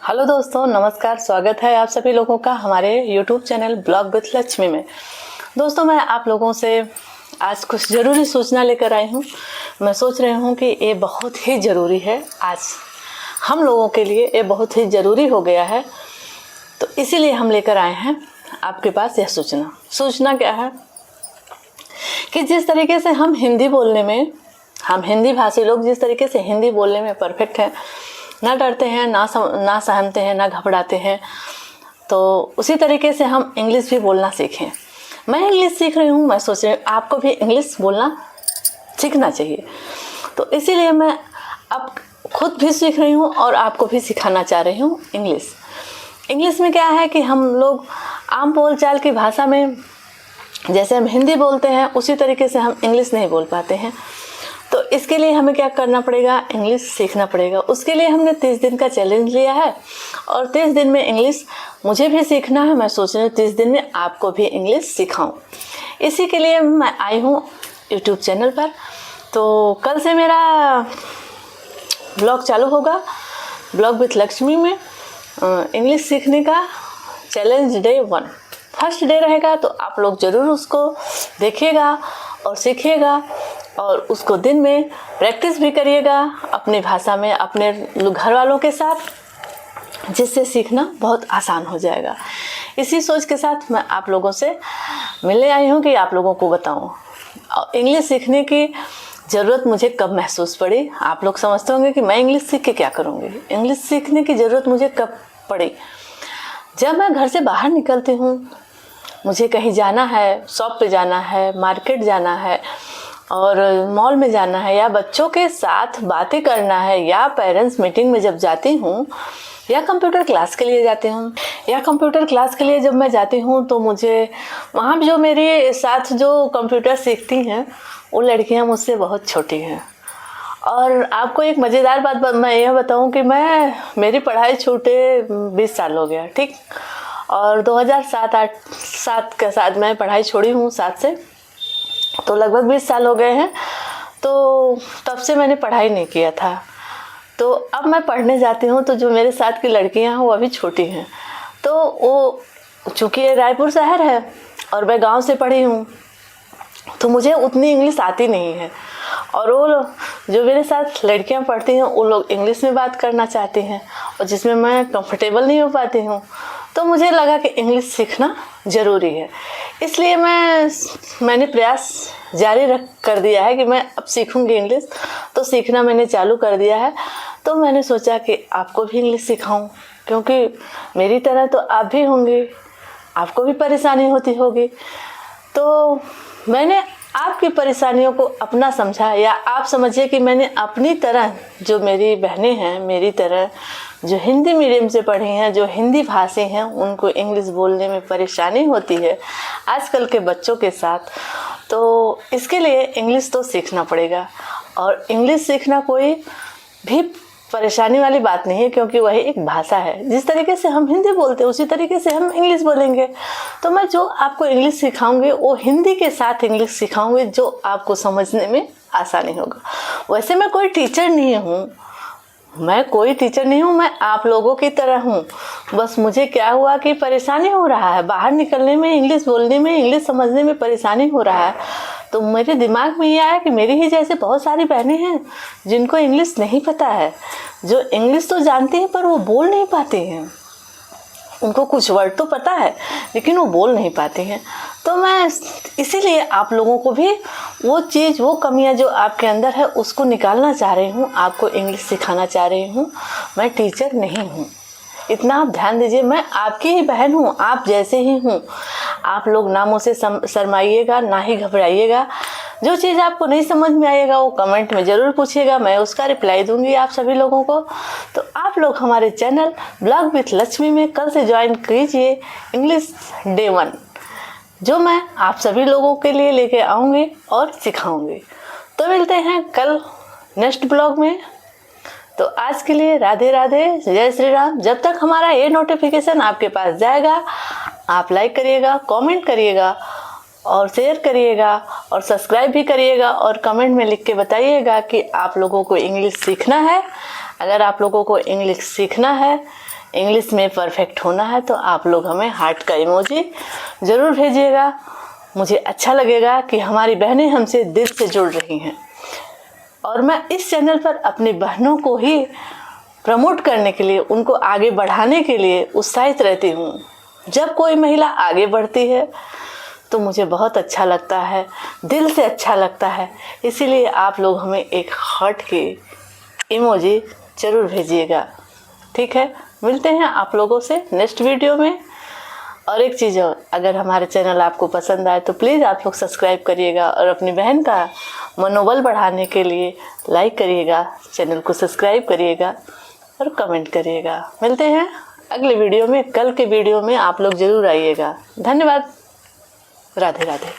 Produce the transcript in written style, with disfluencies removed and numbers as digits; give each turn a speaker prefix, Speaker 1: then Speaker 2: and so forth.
Speaker 1: Hello दोस्तों, नमस्कार। स्वागत है आप सभी लोगों का हमारे YouTube channel blog with Lakshmi में। दोस्तों, मैं आप लोगों से आज कुछ ज़रूरी सूचना लेकर आई हूँ। मैं सोच रही हूँ कि ये बहुत ही ज़रूरी है। आज हम लोगों के लिए ये बहुत ही ज़रूरी हो गया है, तो इसीलिए हम लेकर आए हैं आपके पास यह सूचना क्या है कि जिस तरीके से हम हिंदी भाषी लोग जिस तरीके से हिंदी बोलने में परफेक्ट हैं, ना डरते हैं, ना सहमते हैं, ना घबराते हैं, तो उसी तरीके से हम इंग्लिश भी बोलना सीखें। मैं इंग्लिश सीख रही हूँ, मैं सोच रही हूँ आपको भी इंग्लिश बोलना सीखना चाहिए। तो इसीलिए मैं अब खुद भी सीख रही हूँ और आपको भी सिखाना चाह रही हूँ इंग्लिश में क्या है कि हम लोग आम बोलचाल की भाषा में जैसे हम हिंदी बोलते हैं उसी तरीके से हम इंग्लिश नहीं बोल पाते हैं। तो इसके लिए हमें क्या करना पड़ेगा, इंग्लिश सीखना पड़ेगा। उसके लिए हमने 30 दिन का चैलेंज लिया है और 30 दिन में इंग्लिश मुझे भी सीखना है। मैं सोच रही हूँ 30 दिन में आपको भी इंग्लिश सिखाऊं। इसी के लिए मैं आई हूँ यूट्यूब चैनल पर। तो कल से मेरा ब्लॉग चालू होगा, ब्लॉग विथ लक्ष्मी में इंग्लिश सीखने का चैलेंज डे 1 फर्स्ट डे रहेगा। तो आप लोग ज़रूर उसको देखिएगा और सीखिएगा और उसको दिन में प्रैक्टिस भी करिएगा अपनी भाषा में अपने घर वालों के साथ, जिससे सीखना बहुत आसान हो जाएगा। इसी सोच के साथ मैं आप लोगों से मिलने आई हूँ कि आप लोगों को बताऊँ इंग्लिश सीखने की ज़रूरत मुझे कब महसूस पड़ी। आप लोग समझते होंगे कि मैं इंग्लिश सीख के क्या करूँगी। इंग्लिश सीखने की ज़रूरत मुझे कब पड़ी, जब मैं घर से बाहर निकलती हूँ, मुझे कहीं जाना है, शॉप पे जाना है, मार्केट जाना है और मॉल में जाना है, या बच्चों के साथ बातें करना है, या पेरेंट्स मीटिंग में जब जाती हूँ, या कंप्यूटर क्लास के लिए जाती हूँ। जब मैं जाती हूँ तो मुझे वहाँ जो मेरे साथ जो कंप्यूटर सीखती हैं वो लड़कियाँ मुझसे बहुत छोटी हैं। और आपको एक मज़ेदार बात मैं यह बताऊँ कि मेरी पढ़ाई छूटे 20 साल हो गया, ठीक। और 2007 के साथ मैं पढ़ाई छोड़ी हूँ, 7 से, तो लगभग 20 साल हो गए हैं। तो तब से मैंने पढ़ाई नहीं किया था। तो अब मैं पढ़ने जाती हूँ तो जो मेरे साथ की लड़कियाँ हैं वो अभी छोटी हैं। तो वो चूँकि ये रायपुर शहर है और मैं गांव से पढ़ी हूँ, तो मुझे उतनी इंग्लिश आती नहीं है। और वो जो मेरे साथ लड़कियाँ पढ़ती हैं वो लोग इंग्लिश में बात करना चाहती हैं और जिसमें मैं कंफर्टेबल नहीं हो पाती हूँ। तो मुझे लगा कि इंग्लिश सीखना ज़रूरी है। इसलिए मैंने प्रयास जारी कर दिया है कि मैं अब सीखूंगी इंग्लिश। तो सीखना मैंने चालू कर दिया है। तो मैंने सोचा कि आपको भी इंग्लिश सिखाऊं, क्योंकि मेरी तरह तो आप भी होंगे, आपको भी परेशानी होती होगी। तो मैंने आपकी परेशानियों को अपना समझा, या आप समझिए कि मैंने अपनी तरह, जो मेरी बहनें हैं मेरी तरह, जो हिंदी मीडियम से पढ़ी हैं, जो हिंदी भाषी हैं, उनको इंग्लिश बोलने में परेशानी होती है आजकल के बच्चों के साथ। तो इसके लिए इंग्लिश तो सीखना पड़ेगा। और इंग्लिश सीखना कोई भी परेशानी वाली बात नहीं है, क्योंकि वही एक भाषा है। जिस तरीके से हम हिंदी बोलते हैं उसी तरीके से हम इंग्लिश बोलेंगे। तो मैं जो आपको इंग्लिश सिखाऊंगी वो हिंदी के साथ इंग्लिश सिखाऊंगी, जो आपको समझने में आसानी होगा। वैसे मैं कोई टीचर नहीं हूँ, मैं आप लोगों की तरह हूँ। बस मुझे क्या हुआ कि परेशानी हो रहा है बाहर निकलने में, इंग्लिश बोलने में, इंग्लिश समझने में परेशानी हो रहा है। तो मेरे दिमाग में ये आया कि मेरी ही जैसे बहुत सारी बहनें हैं जिनको इंग्लिश नहीं पता है, जो इंग्लिश तो जानती हैं पर वो बोल नहीं पाती हैं। उनको कुछ वर्ड तो पता है लेकिन वो बोल नहीं पाती हैं। तो मैं इसीलिए आप लोगों को भी वो कमियां जो आपके अंदर है उसको निकालना चाह रही हूँ, आपको इंग्लिश सिखाना चाह रही हूँ। मैं टीचर नहीं हूँ, इतना आप ध्यान दीजिए। मैं आपकी ही बहन हूँ, आप जैसे ही हूँ। आप लोग ना मुझसे शर्माइएगा, ना ही घबराइएगा। जो चीज़ आपको नहीं समझ में आएगा वो कमेंट में ज़रूर पूछिएगा, मैं उसका रिप्लाई दूंगी आप सभी लोगों को। तो आप लोग हमारे चैनल ब्लॉग विथ लक्ष्मी में कल से ज्वाइन कीजिए इंग्लिश डे 1, जो मैं आप सभी लोगों के लिए लेके आऊँगी और सिखाऊंगी। तो मिलते हैं कल नेक्स्ट ब्लॉग में। तो आज के लिए राधे राधे, जय श्री राम। जब तक हमारा ये नोटिफिकेशन आपके पास जाएगा, आप लाइक करिएगा, कमेंट करिएगा और शेयर करिएगा और सब्सक्राइब भी करिएगा और कमेंट में लिख के बताइएगा कि आप लोगों को इंग्लिश सीखना है। अगर आप लोगों को इंग्लिश सीखना है इंग्लिश में परफेक्ट होना है तो आप लोग हमें हार्ट का इमोजी ज़रूर भेजिएगा। मुझे अच्छा लगेगा कि हमारी बहनें हमसे दिल से जुड़ रही हैं। और मैं इस चैनल पर अपनी बहनों को ही प्रमोट करने के लिए, उनको आगे बढ़ाने के लिए उत्साहित रहती हूँ। जब कोई महिला आगे बढ़ती है तो मुझे बहुत अच्छा लगता है, दिल से अच्छा लगता है। इसीलिए आप लोग हमें एक हार्ट की इमोजी ज़रूर भेजिएगा। ठीक है, मिलते हैं आप लोगों से नेक्स्ट वीडियो में। और एक चीज़ और, अगर हमारे चैनल आपको पसंद आए तो प्लीज़ आप लोग सब्सक्राइब करिएगा और अपनी बहन का मनोबल बढ़ाने के लिए लाइक करिएगा, चैनल को सब्सक्राइब करिएगा और कमेंट करिएगा। मिलते हैं अगले वीडियो में। कल के वीडियो में आप लोग ज़रूर आइएगा। धन्यवाद। राधे राधे।